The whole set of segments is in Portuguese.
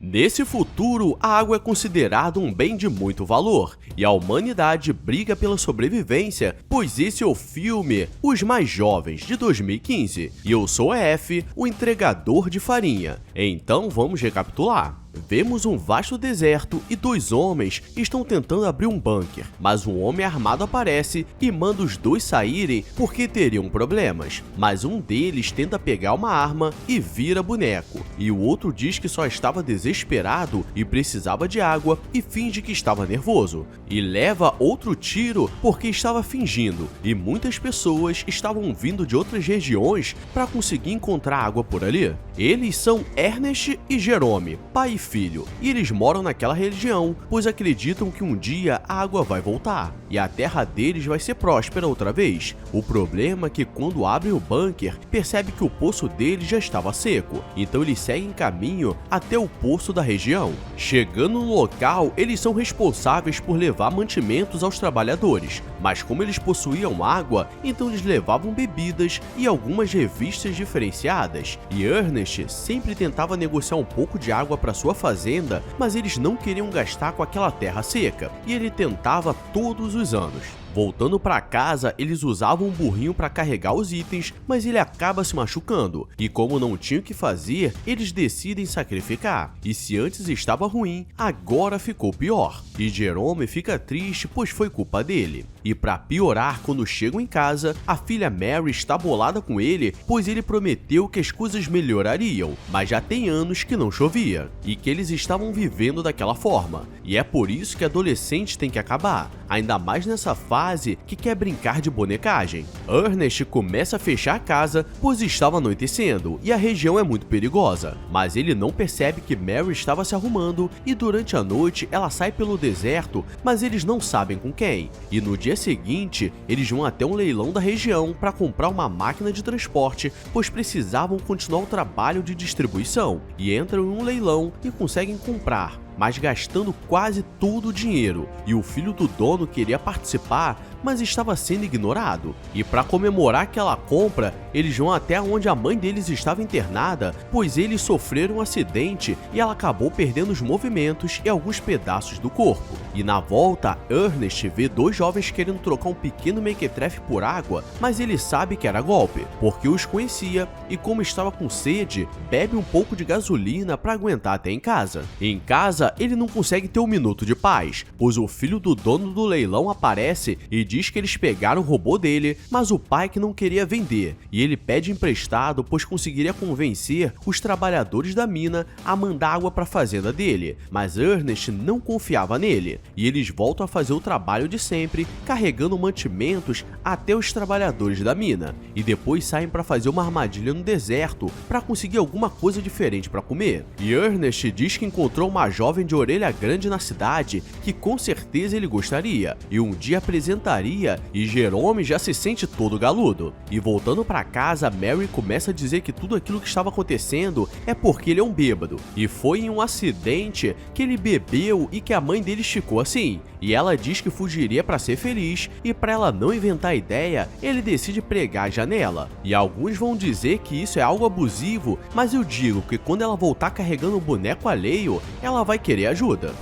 Nesse futuro, a água é considerada um bem de muito valor, e a humanidade briga pela sobrevivência, pois esse é o filme Os Mais Jovens, de 2015, e eu sou a F, o entregador de farinha. Então vamos recapitular. Vemos um vasto deserto e dois homens estão tentando abrir um bunker, mas um homem armado aparece e manda os dois saírem porque teriam problemas. Mas um deles tenta pegar uma arma e vira boneco, e o outro diz que só estava desesperado e precisava de água e finge que estava nervoso, e leva outro tiro porque estava fingindo, e muitas pessoas estavam vindo de outras regiões para conseguir encontrar água por ali. Eles são Ernest e Jerome, pai e filho, e eles moram naquela região, pois acreditam que um dia a água vai voltar, e a terra deles vai ser próspera outra vez. O problema é que quando abrem o bunker, percebe que o poço deles já estava seco, então eles seguem caminho até o poço da região. Chegando no local, eles são responsáveis por levar mantimentos aos trabalhadores, mas como eles possuíam água, então eles levavam bebidas e algumas revistas diferenciadas, e Ernest sempre tentava negociar um pouco de água para sua fazenda, mas eles não queriam gastar com aquela terra seca, e ele tentava todos os anos. Voltando para casa, eles usavam um burrinho para carregar os itens, mas ele acaba se machucando, e como não tinha o que fazer, eles decidem sacrificar. E se antes estava ruim, agora ficou pior. E Jerome fica triste, pois foi culpa dele. E para piorar, quando chegam em casa, a filha Mary está bolada com ele, pois ele prometeu que as coisas melhorariam, mas já tem anos que não chovia, e que eles estavam vivendo daquela forma. E é por isso que adolescente tem que acabar, ainda mais nessa fase que quer brincar de bonecagem. Ernest começa a fechar a casa, pois estava anoitecendo e a região é muito perigosa, mas ele não percebe que Mary estava se arrumando e durante a noite ela sai pelo deserto, mas eles não sabem com quem. E no dia seguinte, eles vão até um leilão da região para comprar uma máquina de transporte, pois precisavam continuar o trabalho de distribuição, e entram em um leilão e conseguem comprar, mas gastando quase todo o dinheiro, e o filho do dono queria participar, mas estava sendo ignorado. E para comemorar aquela compra, eles vão até onde a mãe deles estava internada, pois eles sofreram um acidente e ela acabou perdendo os movimentos e alguns pedaços do corpo. E na volta, Ernest vê dois jovens querendo trocar um pequeno mequetrefe por água, mas ele sabe que era golpe, porque os conhecia, e como estava com sede, bebe um pouco de gasolina para aguentar até em casa. Em casa, ele não consegue ter um minuto de paz, pois o filho do dono do leilão aparece e diz que eles pegaram o robô dele, mas o pai que não queria vender, e ele pede emprestado, pois conseguiria convencer os trabalhadores da mina a mandar água para a fazenda dele, mas Ernest não confiava nele, e eles voltam a fazer o trabalho de sempre, carregando mantimentos até os trabalhadores da mina, e depois saem para fazer uma armadilha no deserto para conseguir alguma coisa diferente para comer. E Ernest diz que encontrou uma jovem de orelha grande na cidade que com certeza ele gostaria, e um dia apresentaria, e Jerome já se sente todo galudo. E voltando para casa, Mary começa a dizer que tudo aquilo que estava acontecendo é porque ele é um bêbado, e foi em um acidente que ele bebeu e que a mãe dele ficou assim. E ela diz que fugiria para ser feliz, e para ela não inventar a ideia, ele decide pregar a janela. E alguns vão dizer que isso é algo abusivo, mas eu digo que quando ela voltar carregando um boneco alheio, ela vai querer ajuda.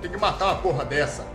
Tem que matar uma porra dessa.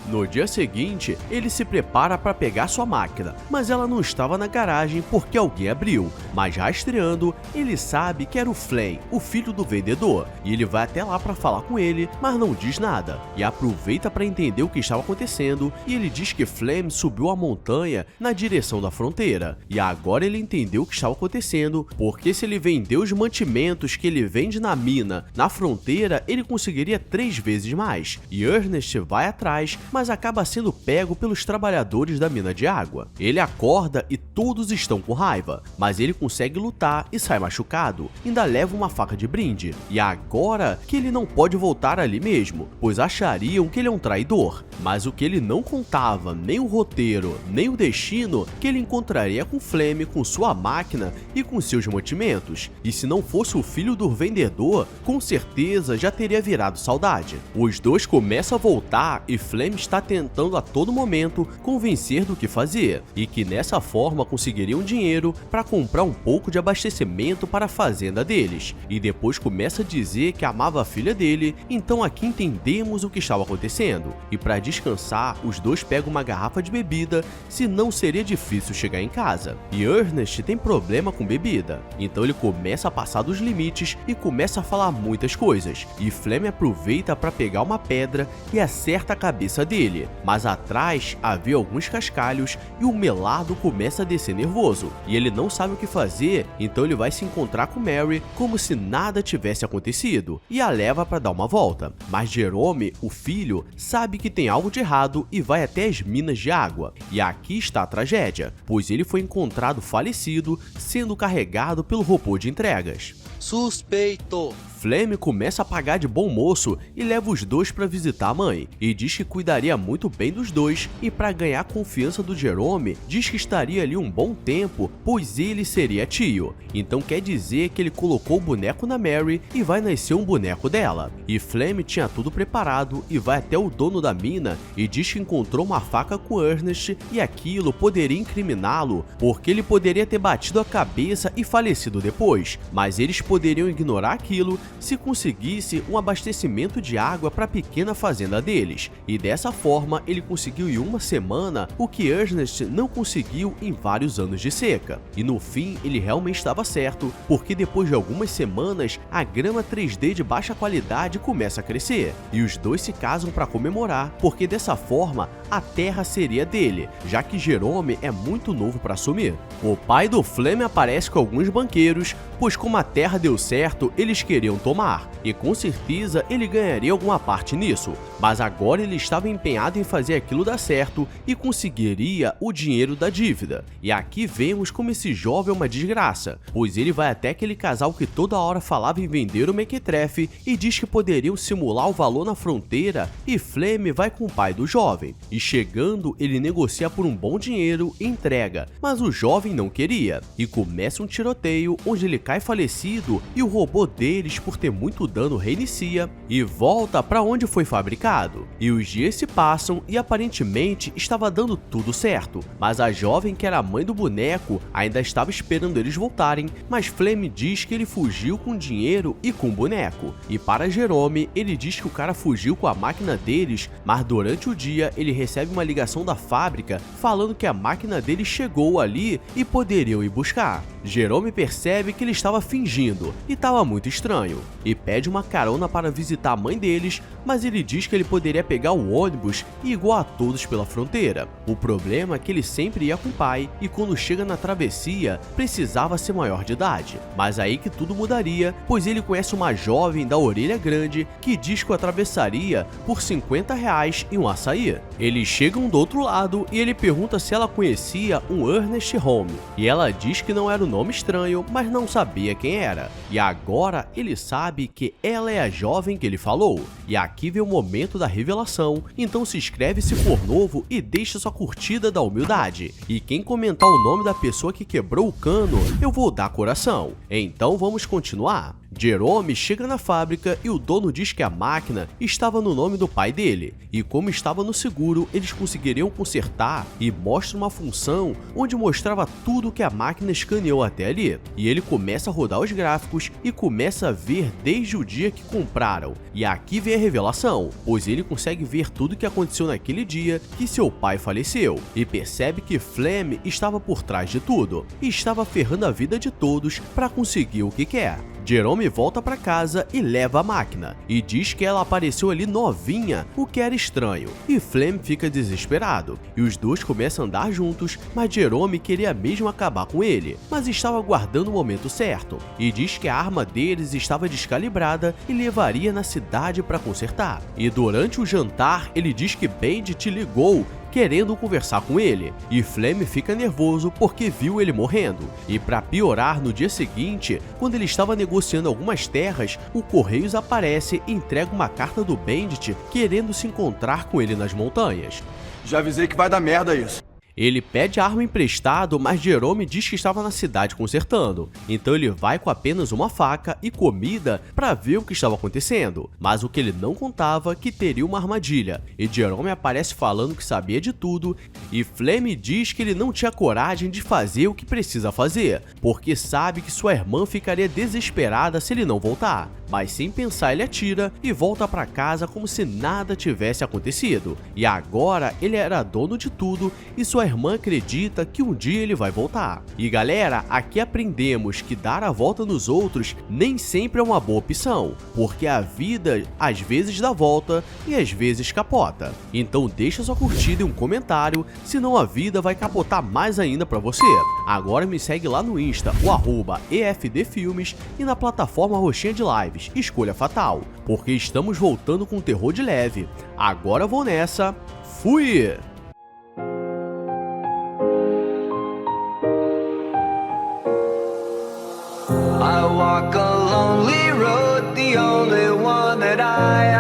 No dia seguinte, ele se prepara para pegar sua máquina, mas ela não estava na garagem porque alguém abriu. Mas rastreando, ele sabe que era o Flame, o filho do vendedor, e ele vai até lá para falar com ele, mas não diz nada. E aproveita para entender o que estava acontecendo, e ele diz que Flame subiu a montanha na direção da fronteira. E agora ele entendeu o que estava acontecendo, porque se ele vendeu os mantimentos que ele vende na mina, na fronteira, ele conseguiria 3 vezes mais. E Ernest vai atrás, mas acaba sendo pego pelos trabalhadores da mina de água. Ele acorda e todos estão com raiva, mas ele consegue lutar e sai machucado, ainda leva uma faca de brinde. E agora que ele não pode voltar ali mesmo, pois achariam que ele é um traidor. Mas o que ele não contava, nem o roteiro, nem o destino, que ele encontraria com Flame com sua máquina e com seus mantimentos. E se não fosse o filho do vendedor, com certeza já teria virado saudade. Os dois começam a voltar e Flame está tentando a todo momento convencer do que fazer, e que nessa forma conseguiriam dinheiro para comprar um pouco de abastecimento para a fazenda deles, e depois começa a dizer que amava a filha dele. Então aqui entendemos o que estava acontecendo, e para descansar, os dois pegam uma garrafa de bebida, senão seria difícil chegar em casa. E Ernest tem problema com bebida, então ele começa a passar dos limites e começa a falar muitas coisas, e Flem aproveita para pegar uma pedra e acerta a cabeça dele, mas atrás havia alguns cascalhos e o melado começa a descer nervoso, e ele não sabe o que fazer, então ele vai se encontrar com Mary como se nada tivesse acontecido, e a leva para dar uma volta. Mas Jerome, o filho, sabe que tem algo de errado e vai até as minas de água, e aqui está a tragédia, pois ele foi encontrado falecido, sendo carregado pelo robô de entregas. Suspeito! Flem começa a pagar de bom moço e leva os dois para visitar a mãe, e diz que cuidaria muito bem dos dois, e para ganhar a confiança do Jerome, diz que estaria ali um bom tempo, pois ele seria tio. Então quer dizer que ele colocou o boneco na Mary e vai nascer um boneco dela. E Flem tinha tudo preparado e vai até o dono da mina e diz que encontrou uma faca com Ernest, e aquilo poderia incriminá-lo, porque ele poderia ter batido a cabeça e falecido depois, mas eles poderiam ignorar aquilo se conseguisse um abastecimento de água para a pequena fazenda deles, e dessa forma ele conseguiu em uma semana o que Ernest não conseguiu em vários anos de seca. E no fim ele realmente estava certo, porque depois de algumas semanas a grama 3D de baixa qualidade começa a crescer, e os dois se casam para comemorar, porque dessa forma a terra seria dele, já que Jerome é muito novo para assumir. O pai do Flem aparece com alguns banqueiros, pois como a terra deu certo, eles queriam tomar, e com certeza ele ganharia alguma parte nisso, mas agora ele estava empenhado em fazer aquilo dar certo e conseguiria o dinheiro da dívida. E aqui vemos como esse jovem é uma desgraça, pois ele vai até aquele casal que toda hora falava em vender o mequetrefe e diz que poderiam simular o valor na fronteira, e Flem vai com o pai do jovem, e chegando ele negocia por um bom dinheiro e entrega, mas o jovem não queria, e começa um tiroteio onde ele cai falecido e o robô deles, por ter muito dano, reinicia e volta para onde foi fabricado. E os dias se passam e aparentemente estava dando tudo certo, mas a jovem, que era a mãe do boneco, ainda estava esperando eles voltarem, mas Flem diz que ele fugiu com dinheiro e com o boneco. E para Jerome, ele diz que o cara fugiu com a máquina deles, mas durante o dia ele recebe uma ligação da fábrica falando que a máquina dele chegou ali e poderiam ir buscar. Jerome percebe que ele estava fingindo e estava muito estranho, e pede uma carona para visitar a mãe deles, mas ele diz que ele poderia pegar o ônibus e ir igual a todos pela fronteira. O problema é que ele sempre ia com o pai, e quando chega na travessia, precisava ser maior de idade. Mas aí que tudo mudaria, pois ele conhece uma jovem da orelha grande que diz que o atravessaria por R$50 e um açaí. Eles chegam do outro lado e ele pergunta se ela conhecia um Ernest Holmes, e ela diz que não era um nome estranho, mas não sabia quem era. E agora ele sabe que ela é a jovem que ele falou. E aqui vem o momento da revelação, então se inscreve se for novo e deixa sua curtida da humildade. E quem comentar o nome da pessoa que quebrou o cano, eu vou dar coração. Então vamos continuar. Jerome chega na fábrica e o dono diz que a máquina estava no nome do pai dele, e como estava no seguro, eles conseguiriam consertar, e mostra uma função onde mostrava tudo que a máquina escaneou até ali. E ele começa a rodar os gráficos e começa a ver desde o dia que compraram. E aqui vem a revelação, pois ele consegue ver tudo que aconteceu naquele dia que seu pai faleceu, e percebe que Flem estava por trás de tudo, e estava ferrando a vida de todos para conseguir o que quer. Jerome volta para casa e leva a máquina, e diz que ela apareceu ali novinha, o que era estranho, e Flem fica desesperado, e os dois começam a andar juntos, mas Jerome queria mesmo acabar com ele, mas estava aguardando o momento certo, e diz que a arma deles estava descalibrada e levaria na cidade para consertar. E durante o jantar ele diz que Bandit ligou querendo conversar com ele, e Flem fica nervoso porque viu ele morrendo. E para piorar, no dia seguinte, quando ele estava negociando algumas terras, o Correios aparece e entrega uma carta do Bandit querendo se encontrar com ele nas montanhas. Já avisei que vai dar merda isso. Ele pede a arma emprestado, mas Jerome diz que estava na cidade consertando. Então ele vai com apenas uma faca e comida para ver o que estava acontecendo. Mas o que ele não contava é que teria uma armadilha. E Jerome aparece falando que sabia de tudo e Flame diz que ele não tinha coragem de fazer o que precisa fazer, porque sabe que sua irmã ficaria desesperada se ele não voltar. Mas sem pensar ele atira e volta para casa como se nada tivesse acontecido. E agora ele era dono de tudo e sua irmã acredita que um dia ele vai voltar. E galera, aqui aprendemos que dar a volta nos outros nem sempre é uma boa opção, porque a vida às vezes dá volta e às vezes capota. Então deixa sua curtida e um comentário, senão a vida vai capotar mais ainda para você. Agora me segue lá no Insta, o @EFDFilmes, e na plataforma roxinha de lives, Escolha Fatal, porque estamos voltando com terror de leve. Agora vou nessa, fui! I walk a lonely road, the only one that I